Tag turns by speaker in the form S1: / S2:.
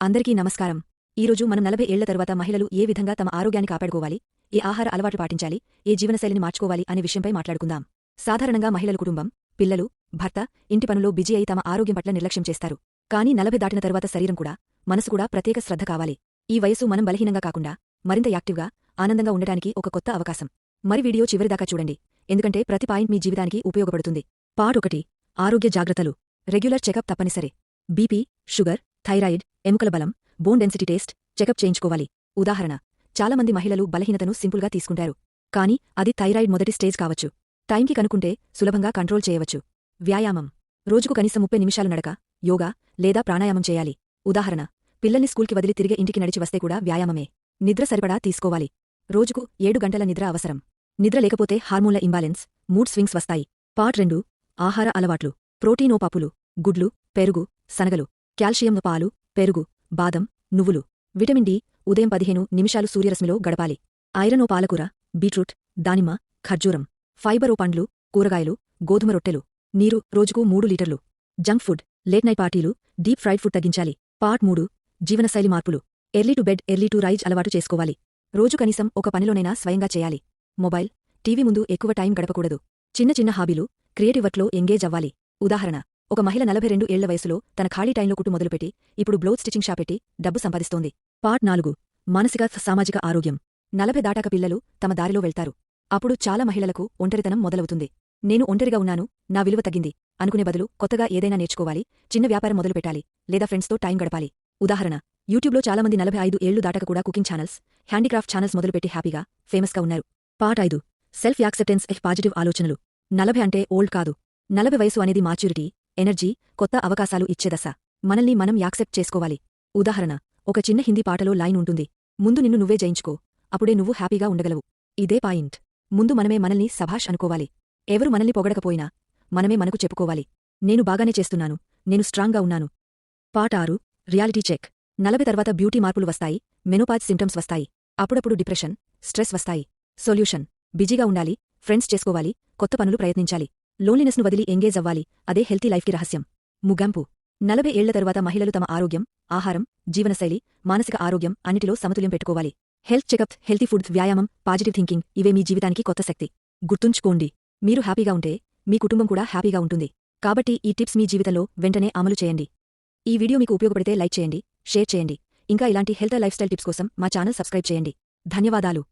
S1: అందరికీ నమస్కారం. ఈరోజు మనం 40 ఏళ్ల తరువాత మహిళలు ఏ విధంగా తమ ఆరోగ్యాన్ని కాపాడుకోవాలి, ఏ ఆహార అలవాట్లు పాటించాలి, ఏ జీవనశైలిని మార్చుకోవాలి అనే విషయంపై మాట్లాడుకుందాం. సాధారణంగా మహిళలు కుటుంబం, పిల్లలు, భర్త, ఇంటి పనులో బిజీ అయి తమ ఆరోగ్యం పట్ల నిర్లక్ష్యం చేస్తారు. కానీ 40 దాటిన తరువాత శరీరం కూడా, మనసు కూడా ప్రత్యేక శ్రద్ధ కావాలి. ఈ వయసు మనం బలహీనంగా కాకుండా, మరింత యాక్టివ్గా, ఆనందంగా ఉండటానికి ఒక కొత్త అవకాశం. మరి వీడియో చివరిదాకా చూడండి, ఎందుకంటే ప్రతి పాయింట్ మీ జీవితానికి ఉపయోగపడుతుంది. పార్ట్ 1. ఆరోగ్య జాగ్రత్తలు. రెగ్యులర్ చెకప్ తప్పనిసరి. బీపీ, షుగర్, థైరాయిడ్, ఎముకల బలం, బోన్ డెన్సిటీ టెస్ట్, చెకప్ చేయించుకోవాలి. ఉదాహరణ, చాలామంది మహిళలు బలహీనతను సింపుల్గా తీసుకుంటారు. కానీ అది థైరాయిడ్ మొదటి స్టేజ్ కావచ్చు. టైంకి కనుక్కుంటే సులభంగా కంట్రోల్ చేయవచ్చు. వ్యాయామం. రోజుకు కనీసం 30 నిమిషాలు నడక, యోగా లేదా ప్రాణాయామం చేయాలి. ఉదాహరణ, పిల్లల్ని స్కూల్కి వదిలి తిరిగి ఇంటికి నడిచి వస్తే కూడా వ్యాయామమే. నిద్ర సరిపడా తీసుకోవాలి. రోజుకు 7 గంటల నిద్ర అవసరం. నిద్ర లేకపోతే హార్మోన్ల ఇంబాలెన్స్, మూడ్ స్వింగ్స్ వస్తాయి. పార్ట్ 2. ఆహార అలవాట్లు. ప్రోటీనో పప్పులు, గుడ్లు, పెరుగు, శనగలు, కాల్షియం పాలు, పెరుగు, బాదం, నువ్వులు. Vitamin D. ఉదయం 15 నిమిషాలు సూర్యరశ్మిలో గడపాలి. ఐరనో పాలకూర, బీట్రూట్, దానిమ్మ, ఖర్జూరం. ఫైబరో పండ్లు, కూరగాయలు, గోధుమ రొట్టెలు. నీరు రోజుకు 3 లీటర్లు. జంక్ ఫుడ్, లేట్ నైట్ పార్టీలు, డీప్ ఫ్రైడ్ ఫుడ్ తగ్గించాలి. పార్ట్ 3. జీవనశైలి మార్పులు. Early to bed, early to rise అలవాటు చేసుకోవాలి. రోజు కనీసం ఒక పనిలోనైనా స్వయంగా చేయాలి. మొబైల్, టీవీ ముందు ఎక్కువ టైం గడపకూడదు. చిన్న చిన్న హాబీలు, క్రియేటివ్ వర్క్లో ఎంగేజ్ అవ్వాలి. ఉదాహరణ, ఒక మహిళ 42 ఏళ్ల వయసులో తన ఖాళీ టైంలో కుట్టు మొదలుపెట్టి ఇప్పుడు బ్లౌజ్ స్టిచింగ్ షాప్ పెట్టి డబ్బు సంపాదిస్తోంది. పార్ట్ 4. మానసిక సామాజిక ఆరోగ్యం. 40 దాటాక పిల్లలు తమ దారిలో వెళ్తారు. అప్పుడు చాలా మహిళలకు ఒంటరితనం మొదలవుతుంది. నేను ఒంటరిగా ఉన్నాను, నా విలువ తగ్గింది అనుకునే బదులు కొత్తగా ఏదైనా నేర్చుకోవాలి, చిన్న వ్యాపారం మొదలుపెట్టాలి, లేదా ఫ్రెండ్స్తో టైం గడపాలి. ఉదాహరణ, యూట్యూబ్లో చాలామంది 45 ఏళ్లు దాటక కూడా కుకింగ్ ఛానల్స్, హ్యాండీక్రాఫ్ట్ ఛానల్స్ మొదలుపెట్టి హ్యాపీగా, ఫేమస్గా ఉన్నారు. పార్ట్ 5. సెల్ఫ్ యాక్సెప్టెన్స్ పాజిటివ్ ఆలోచనలు. 40 అంటే ఓల్డ్ కాదు. 40 వయసు అనేది మాచ్యూరిటీ, ఎనర్జీ, కొత్త అవకాశాలు ఇచ్చే దశ. మనల్ని మనం యాక్సెప్ట్ చేసుకోవాలి. ఉదాహరణ, ఒక చిన్న హిందీ పాటలో లైన్ ఉంటుంది, ముందు నిన్ను నువ్వే జయించుకో, అప్పుడే నువ్వు హ్యాపీగా ఉండగలవు. ఇదే పాయింట్. ముందు మనమే మనల్ని సభాష్ అనుకోవాలి. ఎవరు మనల్ని పొగడకపోయినా మనమే మనకు చెప్పుకోవాలి, నేను బాగానే చేస్తున్నాను, నేను స్ట్రాంగ్గా ఉన్నాను. పార్ట్ 6. Reality check. 40 తర్వాత బ్యూటీ మార్పులు వస్తాయి, మెనోపాజ్ సింప్టమ్స్ వస్తాయి, అప్పుడప్పుడు డిప్రెషన్, స్ట్రెస్ వస్తాయి. సొల్యూషన్, బిజీగా ఉండాలి, ఫ్రెండ్స్ చేసుకోవాలి, కొత్త పనులు ప్రయత్నించాలి, లోన్లీనెస్ను వదిలి ఎంగేజ్ అవ్వాలి. అదే హెల్తీ లైఫ్కి రహస్యం. ముగింపు. 40 ఏళ్ల తరువాత మహిళలు తమ ఆరోగ్యం, ఆహారం, జీవనశైలి, మానసిక ఆరోగ్యం అన్నిటిలో సమతుల్యం పెట్టుకోవాలి. హెల్త్ చెకప్, హెల్తీ ఫుడ్, వ్యాయామం, పాజిటివ్ థింకింగ్ ఇవే మీ జీవితానికి కొత్త శక్తి. గుర్తుంచుకోండి, మీరు హ్యాపీగా ఉంటే మీ కుటుంబం కూడా హ్యాపీగా ఉంటుంది. కాబట్టి ఈ టిప్స్ మీ జీవితంలో వెంటనే అమలు చేయండి. ఈ వీడియో మీకు ఉపయోగపడితే లైక్ చేయండి, షేర్ చేయండి. ఇంకా ఇలాంటి హెల్త్ లైఫ్ స్టైల్ టిప్స్ కోసం మా ఛానల్ సబ్స్క్రైబ్ చేయండి. ధన్యవాదాలు.